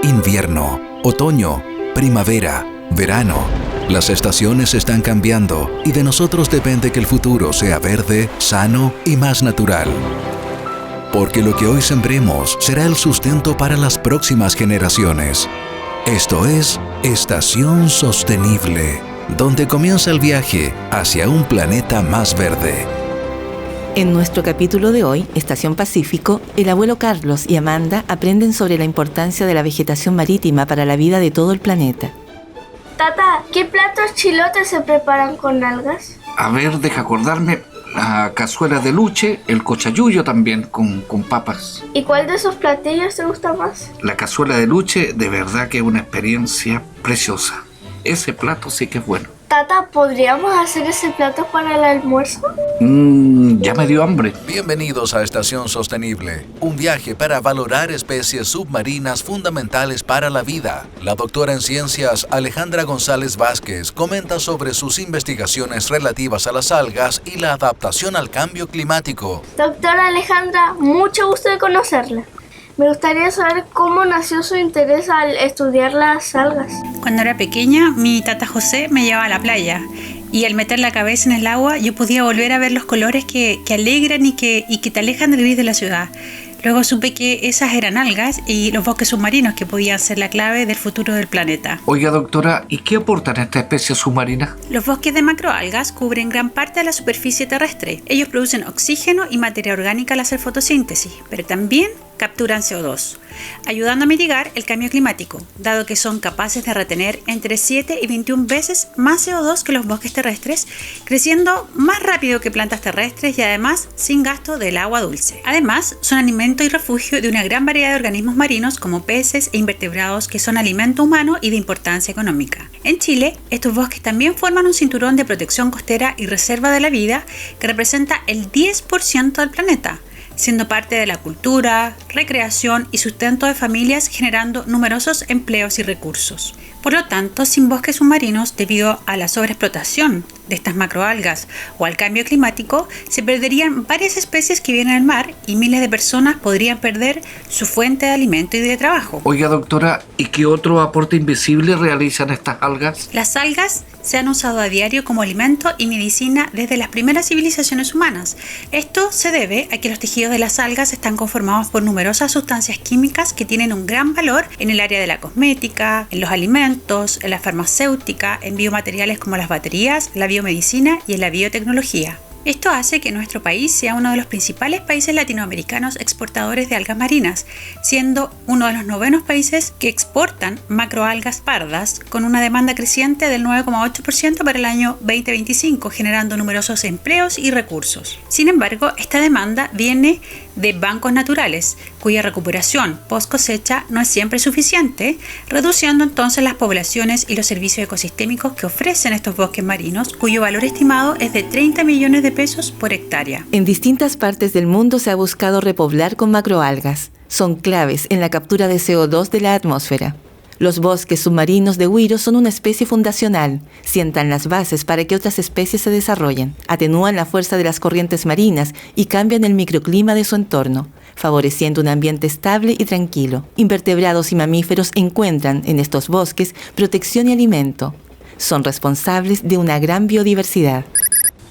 invierno, otoño, primavera, verano. Las estaciones están cambiando y de nosotros depende que el futuro sea verde, sano y más natural. Porque lo que hoy sembremos será el sustento para las próximas generaciones. Esto es Estación Sostenible, donde comienza el viaje hacia un planeta más verde. En nuestro capítulo de hoy, Estación Pacífico, el abuelo Carlos y Amanda aprenden sobre la importancia de la vegetación marítima para la vida de todo el planeta. Tata, ¿qué platos chilotes se preparan con algas? A ver, deja acordarme. La cazuela de luche, el cochayuyo también con papas. ¿Y cuál de esos platillos te gusta más? La cazuela de luche de verdad que es una experiencia preciosa. Ese plato sí que es bueno. Tata, ¿podríamos hacer ese plato para el almuerzo? Ya me dio hambre. Bienvenidos a Estación Sostenible, un viaje para valorar especies submarinas fundamentales para la vida. La doctora en ciencias Alejandra González Vázquez comenta sobre sus investigaciones relativas a las algas y la adaptación al cambio climático. Doctora Alejandra, mucho gusto de conocerla. Me gustaría saber cómo nació su interés al estudiar las algas. Cuando era pequeña, mi tata José me llevaba a la playa y al meter la cabeza en el agua yo podía volver a ver los colores que alegran y que te alejan del gris de la ciudad. Luego supe que esas eran algas y los bosques submarinos que podían ser la clave del futuro del planeta. Oiga, doctora, ¿y qué aportan estas especies submarinas? Los bosques de macroalgas cubren gran parte de la superficie terrestre. Ellos producen oxígeno y materia orgánica al hacer fotosíntesis, pero también capturan CO2, ayudando a mitigar el cambio climático, dado que son capaces de retener entre 7 y 21 veces más CO2 que los bosques terrestres, creciendo más rápido que plantas terrestres y además sin gasto del agua dulce. Además, son alimento y refugio de una gran variedad de organismos marinos como peces e invertebrados que son alimento humano y de importancia económica. En Chile, estos bosques también forman un cinturón de protección costera y reserva de la vida que representa el 10% del planeta, siendo parte de la cultura, recreación y sustento de familias, generando numerosos empleos y recursos. Por lo tanto, sin bosques submarinos, debido a la sobreexplotación de estas macroalgas o al cambio climático, se perderían varias especies que viven al mar y miles de personas podrían perder su fuente de alimento y de trabajo. Oiga, doctora, ¿y qué otro aporte invisible realizan estas algas? Las algas se han usado a diario como alimento y medicina desde las primeras civilizaciones humanas. Esto se debe a que los tejidos de las algas están conformados por numerosas sustancias químicas que tienen un gran valor en el área de la cosmética, en los alimentos, en la farmacéutica, en biomateriales como las baterías, la biomedicina y en la biotecnología. Esto hace que nuestro país sea uno de los principales países latinoamericanos exportadores de algas marinas, siendo uno de los 9 países que exportan macroalgas pardas, con una demanda creciente del 9,8% para el año 2025, generando numerosos empleos y recursos. Sin embargo, esta demanda viene de bancos naturales, cuya recuperación post cosecha no es siempre suficiente, reduciendo entonces las poblaciones y los servicios ecosistémicos que ofrecen estos bosques marinos, cuyo valor estimado es de 30 millones de pesos por hectárea. En distintas partes del mundo se ha buscado repoblar con macroalgas. Son claves en la captura de CO2 de la atmósfera. Los bosques submarinos de Huiro son una especie fundacional, sientan las bases para que otras especies se desarrollen, atenúan la fuerza de las corrientes marinas y cambian el microclima de su entorno, favoreciendo un ambiente estable y tranquilo. Invertebrados y mamíferos encuentran en estos bosques protección y alimento. Son responsables de una gran biodiversidad.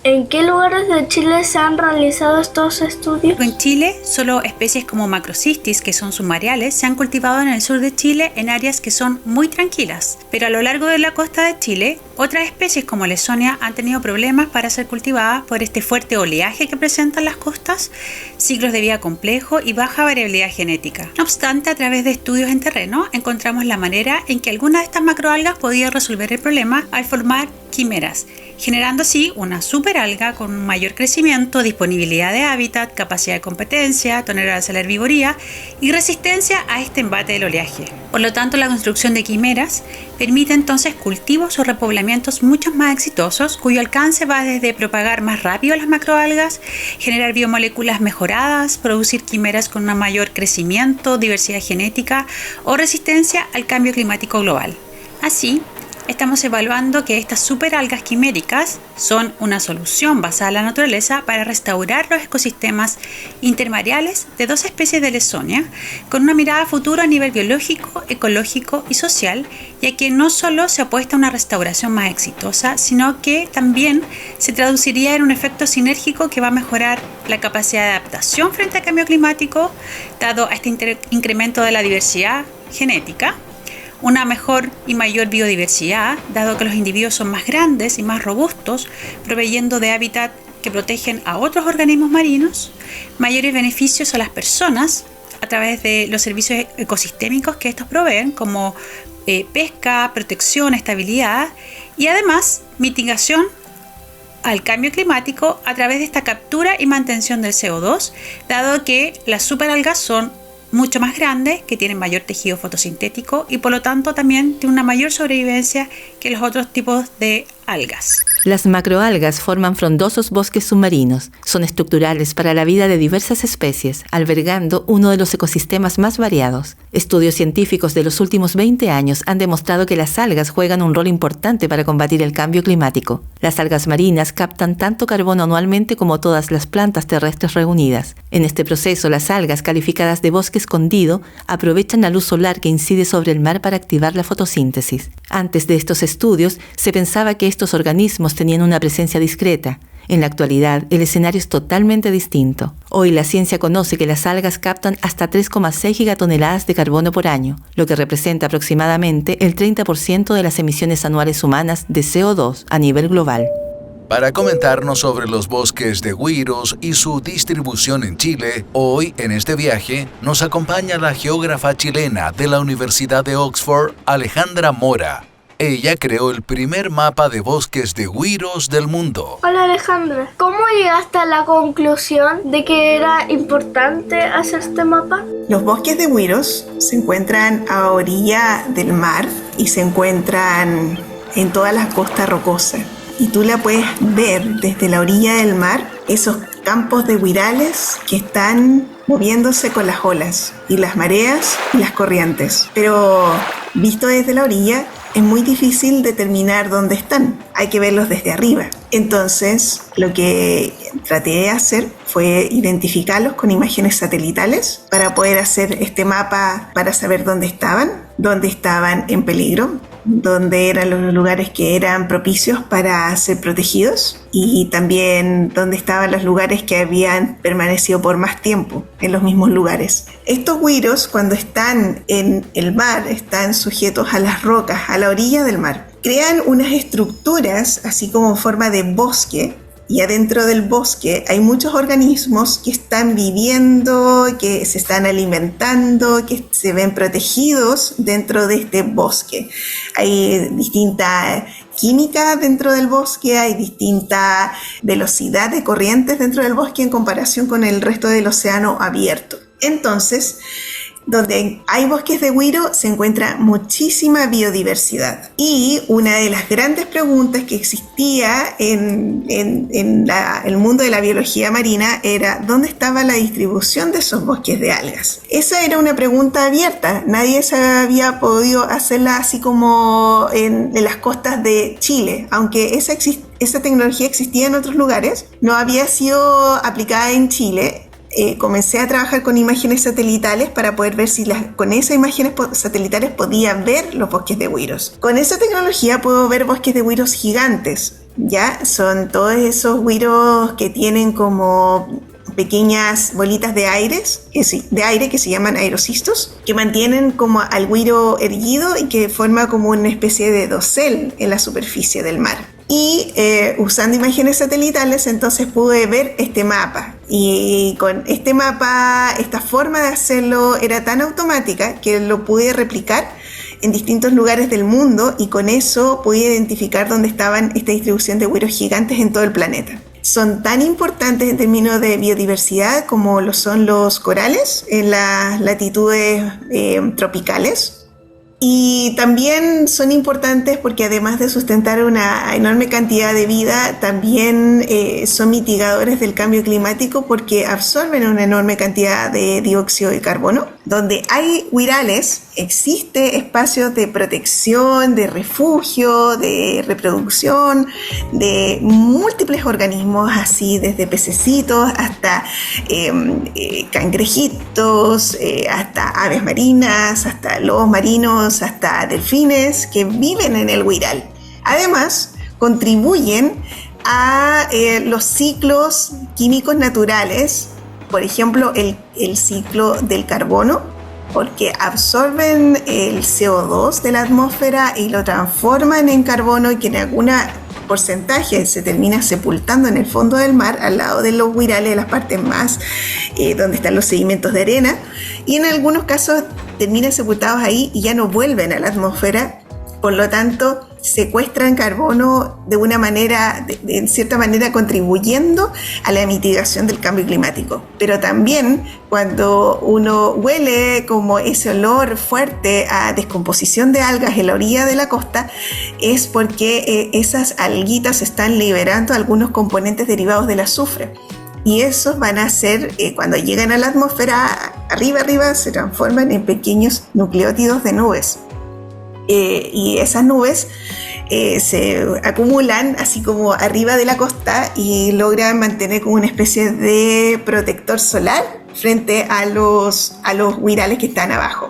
¿En qué lugares de Chile se han realizado estos estudios? En Chile, solo especies como Macrocystis, que son submareales, se han cultivado en el sur de Chile en áreas que son muy tranquilas. Pero a lo largo de la costa de Chile, otras especies como Lawsonia han tenido problemas para ser cultivadas por este fuerte oleaje que presentan las costas, ciclos de vida complejos y baja variabilidad genética. No obstante, a través de estudios en terreno, encontramos la manera en que algunas de estas macroalgas podían resolver el problema al formar quimeras, generando así una superalga con un mayor crecimiento, disponibilidad de hábitat, capacidad de competencia, tolerancia a la herbivoría y resistencia a este embate del oleaje. Por lo tanto, la construcción de quimeras permite entonces cultivos o repoblamientos mucho más exitosos, cuyo alcance va desde propagar más rápido las macroalgas, generar biomoléculas mejoradas, producir quimeras con un mayor crecimiento, diversidad genética o resistencia al cambio climático global. Así, estamos evaluando que estas superalgas quiméricas son una solución basada en la naturaleza para restaurar los ecosistemas intermareales de 2 especies de Lesonia, con una mirada a futuro a nivel biológico, ecológico y social, ya que no solo se apuesta a una restauración más exitosa, sino que también se traduciría en un efecto sinérgico que va a mejorar la capacidad de adaptación frente al cambio climático, dado a este incremento de la diversidad genética, una mejor y mayor biodiversidad, dado que los individuos son más grandes y más robustos, proveyendo de hábitat que protegen a otros organismos marinos, mayores beneficios a las personas a través de los servicios ecosistémicos que estos proveen, como pesca, protección, estabilidad, y además mitigación al cambio climático a través de esta captura y mantención del CO2, dado que las superalgas son mucho más grandes, que tienen mayor tejido fotosintético y por lo tanto también tienen una mayor sobrevivencia que los otros tipos de algas. Las macroalgas forman frondosos bosques submarinos. Son estructurales para la vida de diversas especies, albergando uno de los ecosistemas más variados. Estudios científicos de los últimos 20 años han demostrado que las algas juegan un rol importante para combatir el cambio climático. Las algas marinas captan tanto carbono anualmente como todas las plantas terrestres reunidas. En este proceso, las algas, calificadas de bosque escondido, aprovechan la luz solar que incide sobre el mar para activar la fotosíntesis. Antes de estos estudios, se pensaba que estos organismos tenían una presencia discreta. En la actualidad, el escenario es totalmente distinto. Hoy la ciencia conoce que las algas captan hasta 3,6 gigatoneladas de carbono por año, lo que representa aproximadamente el 30% de las emisiones anuales humanas de CO2 a nivel global. Para comentarnos sobre los bosques de güiros y su distribución en Chile, hoy en este viaje nos acompaña la geógrafa chilena de la Universidad de Oxford, Alejandra Mora. Ella creó el primer mapa de bosques de güiros del mundo. Hola Alejandra, ¿cómo llegaste a la conclusión de que era importante hacer este mapa? Los bosques de güiros se encuentran a orilla del mar y se encuentran en toda la costa rocosa. Y tú la puedes ver desde la orilla del mar, esos campos de güirales que están moviéndose con las olas y las mareas y las corrientes. Pero visto desde la orilla, es muy difícil determinar dónde están. Hay que verlos desde arriba. Entonces, lo que traté de hacer fue identificarlos con imágenes satelitales para poder hacer este mapa para saber dónde estaban en peligro, dónde eran los lugares que eran propicios para ser protegidos y también dónde estaban los lugares que habían permanecido por más tiempo en los mismos lugares. Estos güiros, cuando están en el mar, están sujetos a las rocas, a la orilla del mar. Crean unas estructuras así como en forma de bosque, y adentro del bosque hay muchos organismos que están viviendo, que se están alimentando, que se ven protegidos dentro de este bosque. Hay distinta química dentro del bosque, hay distinta velocidad de corrientes dentro del bosque en comparación con el resto del océano abierto. Entonces, donde hay bosques de güiro se encuentra muchísima biodiversidad. Y una de las grandes preguntas que existía en el mundo de la biología marina era ¿dónde estaba la distribución de esos bosques de algas? Esa era una pregunta abierta. Nadie se había podido hacerla así como en las costas de Chile, aunque esa tecnología existía en otros lugares, no había sido aplicada en Chile. Comencé a trabajar con imágenes satelitales para poder ver si con esas imágenes satelitales podía ver los bosques de güiros. Con esa tecnología puedo ver bosques de güiros gigantes. Ya son todos esos güiros que tienen como pequeñas bolitas de aire que se llaman aerocistos, que mantienen como al güiro erguido y que forma como una especie de dosel en la superficie del mar. Y usando imágenes satelitales entonces pude ver este mapa, y con este mapa esta forma de hacerlo era tan automática que lo pude replicar en distintos lugares del mundo, y con eso pude identificar dónde estaban esta distribución de güiros gigantes en todo el planeta. Son tan importantes en términos de biodiversidad como lo son los corales en las latitudes tropicales. Y también son importantes porque además de sustentar una enorme cantidad de vida, también son mitigadores del cambio climático porque absorben una enorme cantidad de dióxido de carbono donde hay huirales, existe espacios de protección, de refugio, de reproducción, de múltiples organismos, así desde pececitos hasta cangrejitos, hasta aves marinas, hasta lobos marinos, hasta delfines que viven en el huiral. Además, contribuyen a los ciclos químicos naturales, por ejemplo, el ciclo del carbono, porque absorben el CO2 de la atmósfera y lo transforman en carbono, y que en algún porcentaje se termina sepultando en el fondo del mar, al lado de los huirales, las partes más donde están los sedimentos de arena, y en algunos casos terminan sepultados ahí y ya no vuelven a la atmósfera. Por lo tanto, secuestran carbono de una manera, de cierta manera, contribuyendo a la mitigación del cambio climático. Pero también cuando uno huele como ese olor fuerte a descomposición de algas en la orilla de la costa, es porque esas alguitas están liberando algunos componentes derivados del azufre. Y esos van a ser, cuando llegan a la atmósfera, arriba, se transforman en pequeños nucleótidos de nubes. Y esas nubes se acumulan así como arriba de la costa y logran mantener como una especie de protector solar frente a los huirales que están abajo.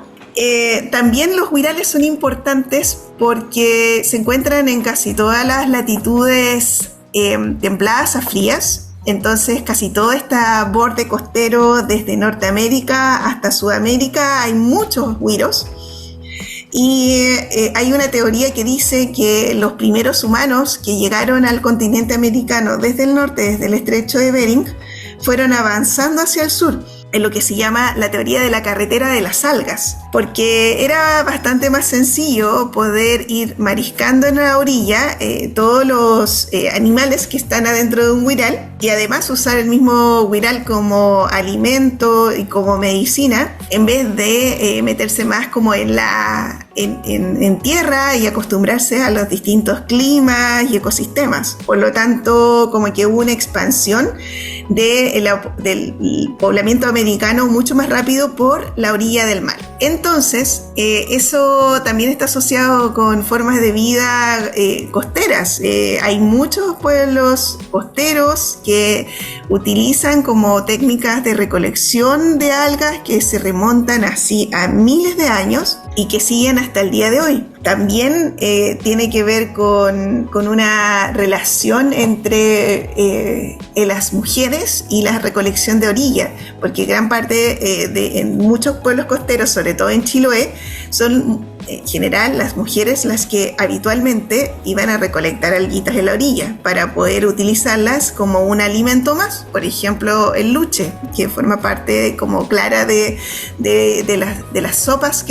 También los huirales son importantes porque se encuentran en casi todas las latitudes templadas a frías. Entonces, casi todo este borde costero, desde Norteamérica hasta Sudamérica, hay muchos huiros. Y hay una teoría que dice que los primeros humanos que llegaron al continente americano desde el norte, desde el estrecho de Bering, fueron avanzando hacia el sur, en lo que se llama la teoría de la carretera de las algas, porque era bastante más sencillo poder ir mariscando en la orilla todos los animales que están adentro de un huiral, y además usar el mismo huiral como alimento y como medicina, en vez de meterse más como en tierra y acostumbrarse a los distintos climas y ecosistemas. Por lo tanto, como que hubo una expansión del poblamiento americano mucho más rápido por la orilla del mar. Entonces, eso también está asociado con formas de vida costeras. Hay muchos pueblos costeros que utilizan como técnicas de recolección de algas que se remontan así a miles de años y que siguen hasta el día de hoy. También tiene que ver con una relación entre las mujeres y la recolección de orilla, porque gran parte en muchos pueblos costeros, sobre todo en Chiloé, son en general las mujeres las que habitualmente iban a recolectar alguitas en la orilla para poder utilizarlas como un alimento más. Por ejemplo, el luche, que forma parte como clara de las sopas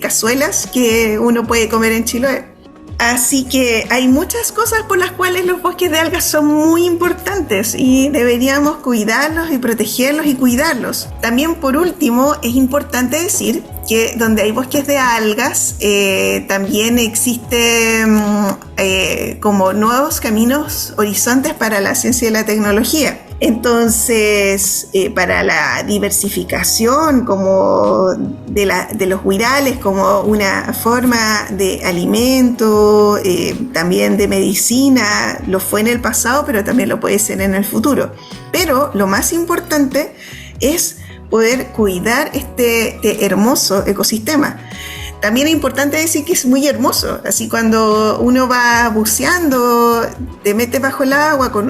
cazuelas que uno puede comer en Chiloé. Así que hay muchas cosas por las cuales los bosques de algas son muy importantes y deberíamos cuidarlos y protegerlos y cuidarlos. También, por último, es importante decir que donde hay bosques de algas también existen como nuevos caminos, horizontes para la ciencia y la tecnología. Entonces, para la diversificación como de los huirales como una forma de alimento, también de medicina, lo fue en el pasado, pero también lo puede ser en el futuro. Pero lo más importante es poder cuidar este hermoso ecosistema. También es importante decir que es muy hermoso, así cuando uno va buceando, te metes bajo el agua con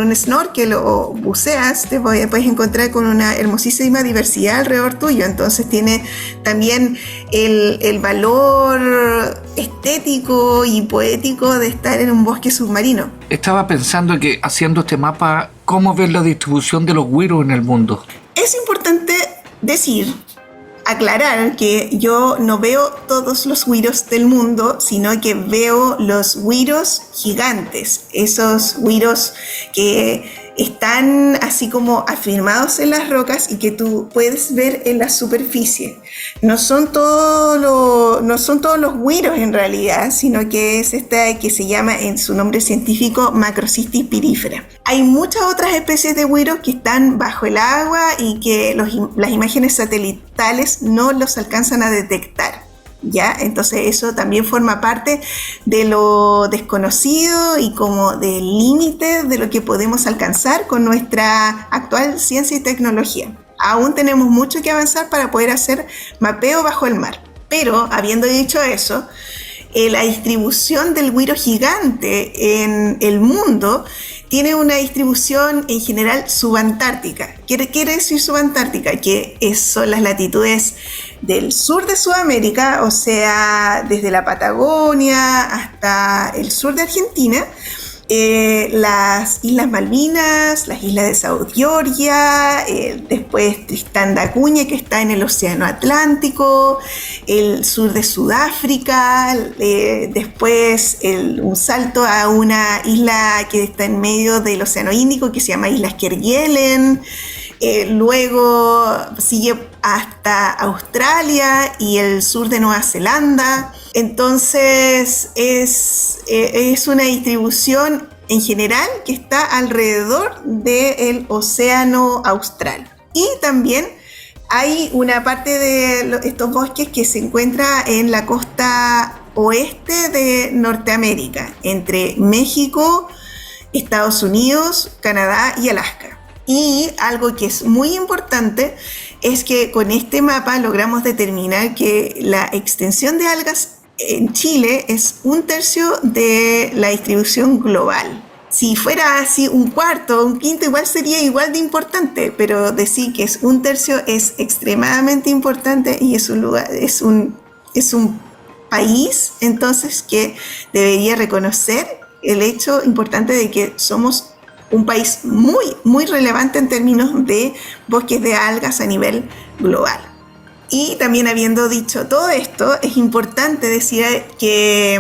un snorkel o buceas, te puedes encontrar con una hermosísima diversidad alrededor tuyo. Entonces tiene también el valor estético y poético de estar en un bosque submarino. Estaba pensando que haciendo este mapa, ¿cómo ves la distribución de los güiros en el mundo? Es importante aclarar que yo no veo todos los güiros del mundo, sino que veo los güiros gigantes, esos güiros que están así como afirmados en las rocas y que tú puedes ver en la superficie. No son todos los güiros en realidad, sino que es esta que se llama en su nombre científico Macrocystis pirífera. Hay muchas otras especies de güiros que están bajo el agua y que las imágenes satelitales no los alcanzan a detectar. ¿Ya? Entonces eso también forma parte de lo desconocido y como del límite de lo que podemos alcanzar con nuestra actual ciencia y tecnología. Aún tenemos mucho que avanzar para poder hacer mapeo bajo el mar. Pero, habiendo dicho eso, la distribución del güiro gigante en el mundo tiene una distribución en general subantártica. ¿Qué quiere decir subantártica? Que son las latitudes del sur de Sudamérica, o sea, desde la Patagonia hasta el sur de Argentina, las Islas Malvinas, las islas de South Georgia, después Tristán da Cunha, que está en el Océano Atlántico, el sur de Sudáfrica, después un salto a una isla que está en medio del Océano Índico, que se llama Islas Kerguelen. Luego sigue hasta Australia y el sur de Nueva Zelanda. Entonces es una distribución en general que está alrededor del océano austral. Y también hay una parte de estos bosques que se encuentra en la costa oeste de Norteamérica, entre México, Estados Unidos, Canadá y Alaska. Y algo que es muy importante es que con este mapa logramos determinar que la extensión de algas en Chile es 1/3 de la distribución global. Si fuera así un cuarto o un quinto, igual sería igual de importante, pero decir que es 1/3 es extremadamente importante y es un país entonces que debería reconocer el hecho importante de que somos un país muy, muy relevante en términos de bosques de algas a nivel global. Y también habiendo dicho todo esto, es importante decir que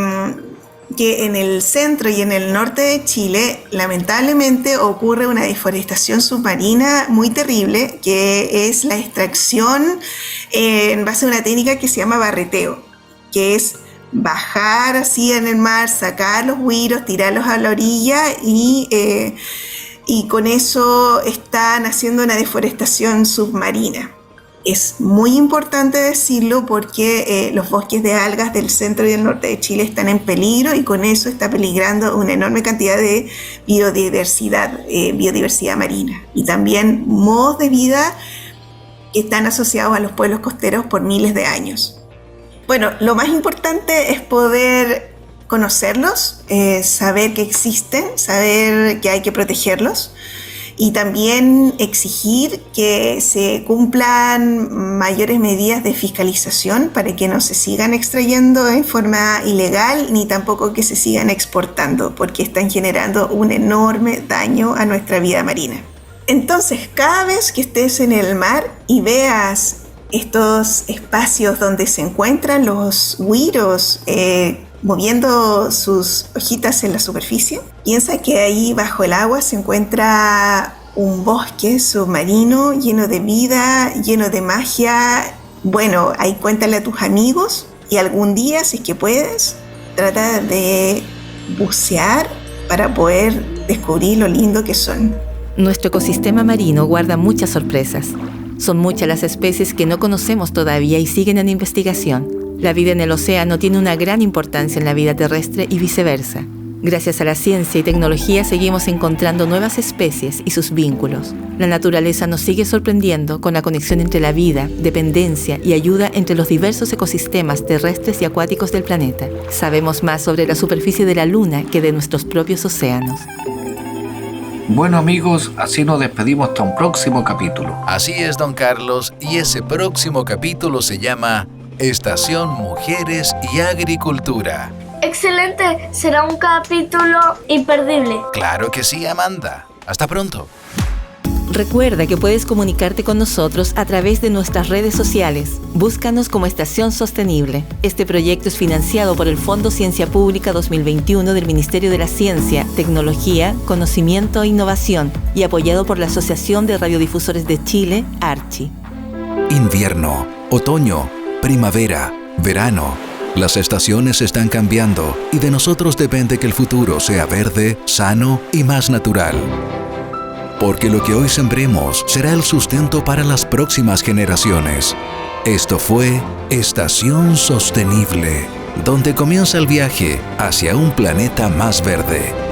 en el centro y en el norte de Chile, lamentablemente ocurre una deforestación submarina muy terrible, que es la extracción en base a una técnica que se llama barreteo, que es bajar así en el mar, sacar los güiros, tirarlos a la orilla y con eso están haciendo una deforestación submarina. Es muy importante decirlo porque los bosques de algas del centro y del norte de Chile están en peligro y con eso está peligrando una enorme cantidad de biodiversidad marina y también modos de vida que están asociados a los pueblos costeros por miles de años. Bueno, lo más importante es poder conocerlos, saber que existen, saber que hay que protegerlos y también exigir que se cumplan mayores medidas de fiscalización para que no se sigan extrayendo en forma ilegal ni tampoco que se sigan exportando porque están generando un enorme daño a nuestra vida marina. Entonces, cada vez que estés en el mar y veas estos espacios donde se encuentran los güiros moviendo sus hojitas en la superficie, piensa que ahí bajo el agua se encuentra un bosque submarino lleno de vida, lleno de magia. Bueno, ahí cuéntale a tus amigos y algún día, si es que puedes, trata de bucear para poder descubrir lo lindo que son. Nuestro ecosistema marino guarda muchas sorpresas. Son muchas las especies que no conocemos todavía y siguen en investigación. La vida en el océano tiene una gran importancia en la vida terrestre y viceversa. Gracias a la ciencia y tecnología seguimos encontrando nuevas especies y sus vínculos. La naturaleza nos sigue sorprendiendo con la conexión entre la vida, dependencia y ayuda entre los diversos ecosistemas terrestres y acuáticos del planeta. Sabemos más sobre la superficie de la Luna que de nuestros propios océanos. Bueno amigos, así nos despedimos hasta un próximo capítulo. Así es, don Carlos, y ese próximo capítulo se llama Estación Mujeres y Agricultura. Excelente, será un capítulo imperdible. Claro que sí, Amanda. Hasta pronto. Recuerda que puedes comunicarte con nosotros a través de nuestras redes sociales. Búscanos como Estación Sostenible. Este proyecto es financiado por el Fondo Ciencia Pública 2021 del Ministerio de la Ciencia, Tecnología, Conocimiento e Innovación y apoyado por la Asociación de Radiodifusores de Chile, ARCHI. Invierno, otoño, primavera, verano. Las estaciones están cambiando y de nosotros depende que el futuro sea verde, sano y más natural. Porque lo que hoy sembremos será el sustento para las próximas generaciones. Esto fue Estación Sostenible, donde comienza el viaje hacia un planeta más verde.